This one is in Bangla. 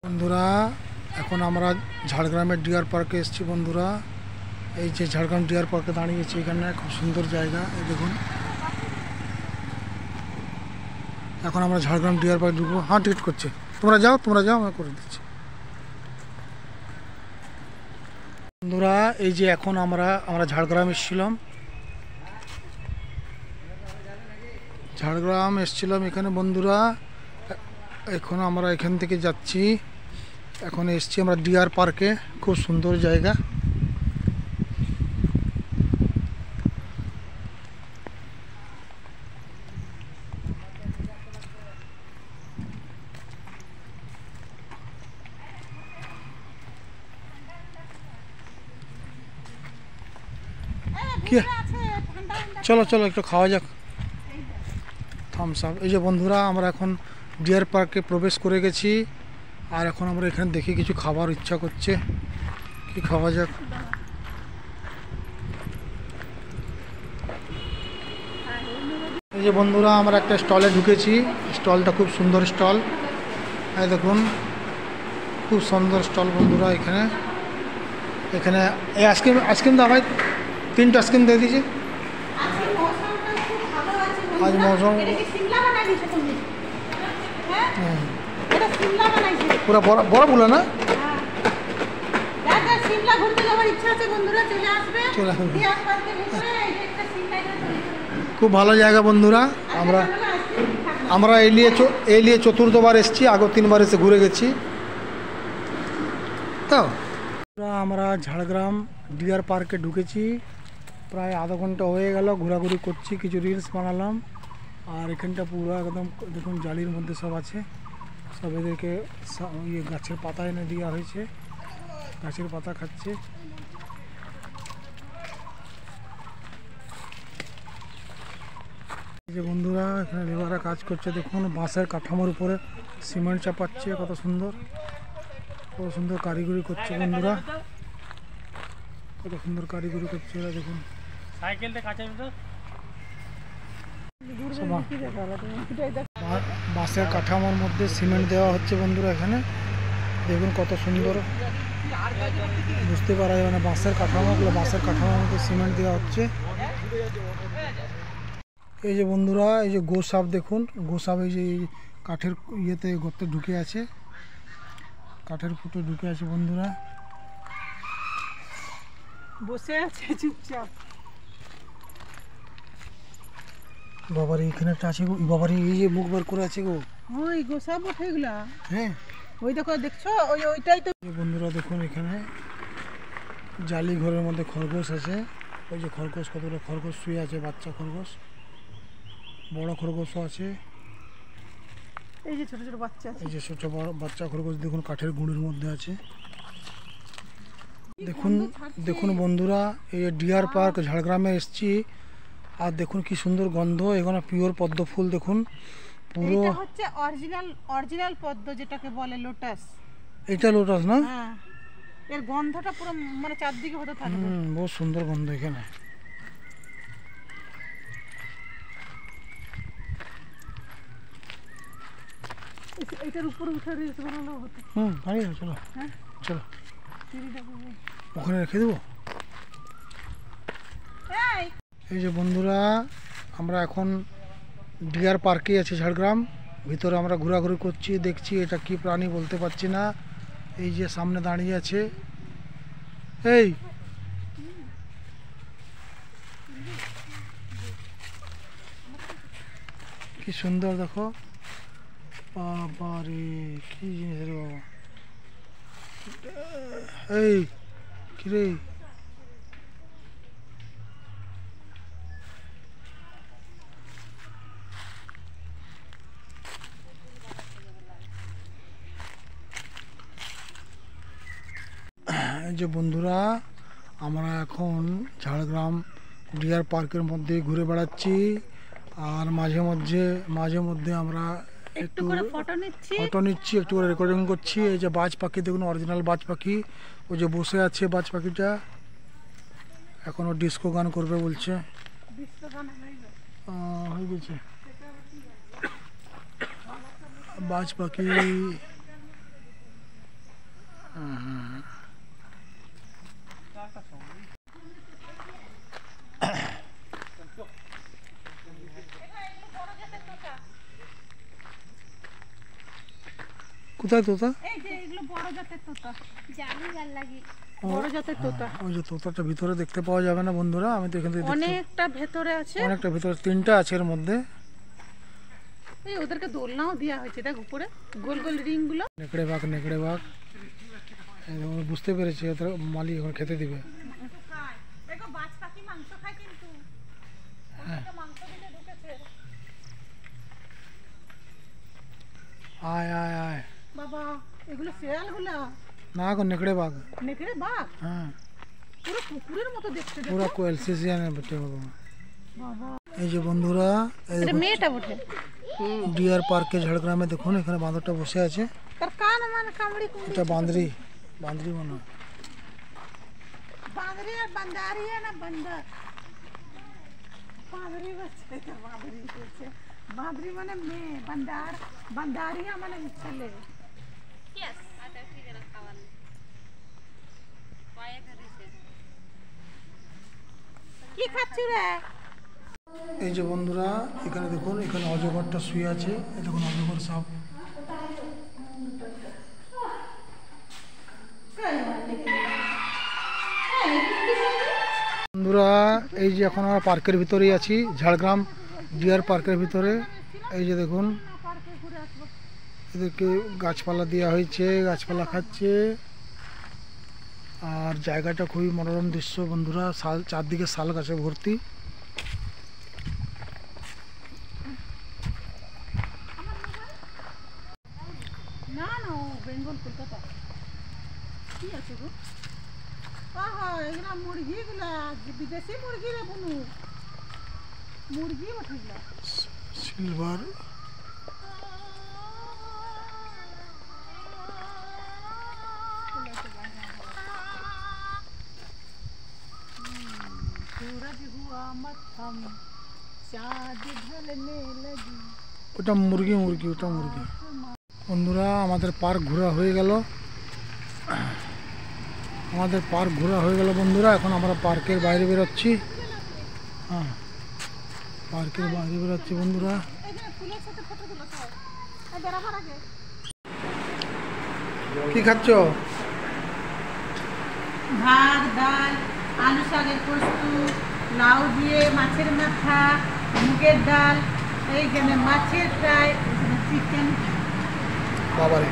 বন্ধুরা এখন আমরা ঝাড়গ্রামের ডিয়ার পার্কে এসেছি। বন্ধুরা এই যে ঝাড়গ্রাম ডিয়ার পার্কে দাঁড়িয়েছি, এখানে খুব সুন্দর জায়গা। এই দেখুন, এখন আমরা ঝাড়গ্রাম ডিয়ার পার্কে ঢুকবো। হ্যাঁ, টিকিট করছে, তোমরা যাও আমরা করে দিচ্ছি। বন্ধুরা এই যে এখন আমরা ঝাড়গ্রাম এসেছিলাম, এখানে। বন্ধুরা এখন আমরা এখান থেকে যাচ্ছি, এখন এসছি আমরা ডিয়ার পার্কে। খুব সুন্দর জায়গা। চলো চলো একটু খাওয়া যাক, থামস আপ। এই যে বন্ধুরা আমরা এখন ডিয়ার পার্কে প্রবেশ করে গেছি, আর এখন আমরা এখানে দেখি কিছু খাবার ইচ্ছা করছে, কি খাওয়া যাক। এই যে বন্ধুরা আমরা একটা স্টলে ঢুকেছি, স্টলটা খুব সুন্দর স্টল। এই দেখুন, খুব সুন্দর স্টল বন্ধুরা। এখানে এই আইসক্রিম দাও ভাই, 3টা আইসক্রিম দিয়ে দিয়েছি। আজ মৌসুম পুরো বড় বলে না, খুব ভালো জায়গা বন্ধুরা। আমরা এই নিয়ে চতুর্থবার এসেছি, আগে 3বার এসে ঘুরে গেছি। তো আমরা ঝাড়গ্রাম ডিয়ার পার্কে ঢুকেছি, প্রায় আধা ঘন্টা হয়ে গেল, ঘোরাঘুরি করছি, কিছু রিলস বানালাম। আর এখানটা পুরো একদম দেখুন জালির মধ্যে সব আছে, সব এদেরকে গাছের পাতা এনে দেওয়া হয়েছে, গাছের পাতা খাচ্ছে। এই যে বন্ধুরা এখানে লেবাররা কাজ করছে, দেখুন বাঁশের কাঠামোর উপরে সিমেন্ট চাপাচ্ছে, কত সুন্দর কারিগরি করছে বন্ধুরা, কত সুন্দর কারিগরি করছে এরা। দেখুন বাঁশের কাঠামোর মধ্যে সিমেন্ট দেওয়া হচ্ছে বন্ধুরা। এখানে দেখুন কত সুন্দর, বুঝতে পারা যায় না, বাঁশের কাঠামোর মধ্যে সিমেন্ট দেওয়া হচ্ছে। এই যে বন্ধুরা এই যে গোসাপ, দেখুন গোসাপ এই যে কাঠের ইয়েতে গর্তে ঢুকে আছে, কাঠের ফুটো ঢুকে আছে বন্ধুরা, বসে আছে চুপচাপ। বাবারে এখানে একটা আছে গো, বাবারে এই যে মুখ বার করে আছে গো, ওই গোসাপ ওঠে এগুলা। হ্যাঁ ওই দেখো, দেখছো ওইটাই তো। বন্ধুরা দেখুন এখানে জালি ঘরের মধ্যে খরগোশ আছে, ওই যে খরগোশ, কতগুলো খরগোশ শুয়ে আছে, বাচ্চা খরগোশ, বড় খরগোশও আছে। এই যে ছোট ছোট বাচ্চা আছে, এই যে ছোট বাচ্চা খরগোশ দেখুন কাঠের গুঁড়ির মধ্যে আছে। দেখুন বন্ধুরা এই ডিয়ার পার্ক ঝাড়গ্রামে এসেছি, আর দেখুন কি সুন্দর গন্ধ। এখানে পিওর পদ্ম ফুল, দেখুন পুরো এটা হচ্ছে অরিজিনাল পদ্ম, যেটাকে বলে লোটাস। এটা লোটাস না? হ্যাঁ, এর গন্ধটা পুরো মানে চারদিকে হতে থাকবে। বহুত সুন্দর গন্ধ এখানে। এটার উপরে উঠে রিলস বানানো হতো। চলো চলো ওখানে রেখে দেবো। এই যে বন্ধুরা আমরা এখন ডিয়ার পার্কে আছি ঝাড়গ্রাম, ভিতরে আমরা ঘোরাঘুরি করছি, দেখছি এটা কি প্রাণী বলতে পারছি না। এই যে সামনে দাঁড়িয়ে আছে, এই কি সুন্দর দেখো, বাবারে কি জিনিস রে বাবা। এই কিরে, যে বন্ধুরা আমরা এখন ঝাড়গ্রাম ডিয়ার পার্কের মধ্যে ঘুরে বেড়াচ্ছি, আর মাঝে মধ্যে আমরা একটু ফটো নিচ্ছি, একটু করে রেকর্ডিং করছি। এই যে বাজ পাখি দেখুন, অরিজিনাল বাজ পাখি, ওই যে বসে আছে বাজ পাখিটা, এখন ও ডিস্কো গান করবে বলছে, হয়ে গেছে। বাজ পাখি কোথায় তোতা? এই যে এগুলো বড় জাতের তোতা, জানি ভাল লাগে। বড় জাতের তোতা। ওই যে তোতাটা ভিতরে দেখতে পাওয়া যাবে না বন্ধুরা, আমি তো এখান থেকে অনেকটা ভেতরে আছে, অনেকটা ভিতরে, 3টা আছে এর মধ্যে। এই ওদেরকে দোলনাও দেওয়া হয়েছে, দেখ উপরে গোল গোল রিং গুলো। নেকড়ে বাঘ বুঝতে পেরেছি, ওদের মালিক এখন খেতে দিবে। দেখো বাজ পাখি মাংস খায় কিন্তু, ওদেরকে মাংস দিতে ঢুকেছে। আয় আয় আয় বাবা এগুলো শেয়াল গুলা না, এখন নেকড়ে বাঘ। নেকড়ে বাঘ, হ্যাঁ পুরো কুকুরের মতো দেখতে। পুরো কোয়েলসিসিয়ানের বেটে বাবা। বাবা এই যে বন্ধুরা, এই এটা মেয়েটা বটে। ডিয়ার পার্কে ঝাড়গ্রামে দেখুন, এখানে বাঁদরটা বসে আছে। তার কান মানে কামড়ি কুমড়ি। এটা বাঁদরি মনে হয়। বাঁদরি আর বান্দারি না বান্দর, বাঁদরি বলছে, বাঁদরি বলছে। বাঁদরি মানে মেয়ে, বান্দারিয়া মানে ছেলে। কি খাচ্ছি রে? এই যে বন্ধুরা, এখানে দেখুন, এখানে অজগরটা শুয়ে আছে। এই দেখুন অজগর সাপ। বন্ধুরা, এই যে এখন আমরা পার্কের ভিতরেই আছি, ঝাড়গ্রাম ডিয়ার পার্কের ভিতরে। এই যে দেখুন, এদেরকে গাছপালা দেওয়া হয়েছে, গাছপালা খাচ্ছে। আর জায়গাটা খুবই মনোরম দৃশ্য বন্ধুরা, চারদিকে শাল গাছে ভর্তি। না না, ও বেঙ্গল কলকাতা। কি আছে গো? আহা এগুলা মুরগিগুলা, বিদেশি মুরগি রে বুনু, মুরগি ওঠেগুলা। সিলভার सूरज हुआ मत्थम चाँद ढलने लगी। ওটা মুরগি, ওটা মুরগি। বন্ধুরা, আমাদের পার্ক ঘোরা হয়ে গেল। বন্ধুরা, এখন আমরা পার্কের বাইরে বেরোচ্ছি। হ্যাঁ, পার্কের বাইরে বেরোচ্ছি বন্ধুরা। কি খাচ্ছ? ভাত, ডাল, আলু শাকের পোস্ত, লাউ দিয়ে মাছের মাথা, মুগের ডাল, এইখানে মাছের ফ্রাই, চিকেন। বাবারে,